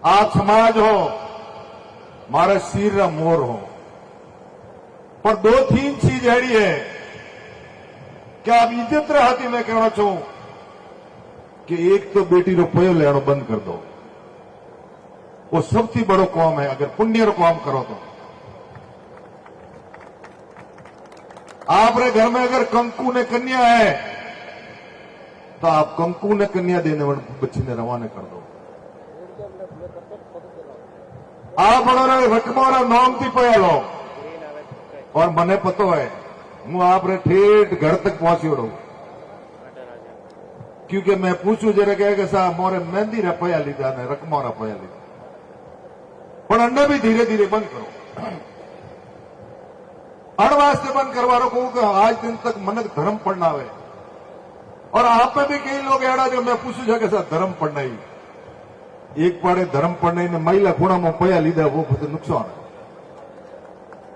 आप समाज हो, मारे सिर मोर हो, पर दो तीन चीज ऐडी है कि आप इज्जत रहती मैं कहना चाहूं कि एक तो बेटी रो पयो लेनो बंद कर दो। वो सबसे बड़ो काम है। अगर पुण्य रो काम करो तो आपरे घर में अगर कंकु ने कन्या है तो आप कंकु ने कन्या देने वाले बच्ची ने रवाना कर दो। आप बड़ों रकमोरा नाम थी पया लो और मने पतो है हूँ आप ठेठ घर तक पहुंची रहूं क्योंकि मैं पूछू जरा कहे साहब मोरे मेहंदी रा पया लीधा ने रकमोरा पया लीधा पर अन्ने भी धीरे धीरे बंद करो। अण वास्ते बंद करवारो कहूं कि आज दिन तक मनक धर्म पढ़ना आवे और आप में भी कई लोग एड़ा जो मैं पूछू छे कि साहब धर्म पढ़ना एक पाड़े धर्म पढ़ना ने महिला खूणा में पया लीधा वो नुकसान है।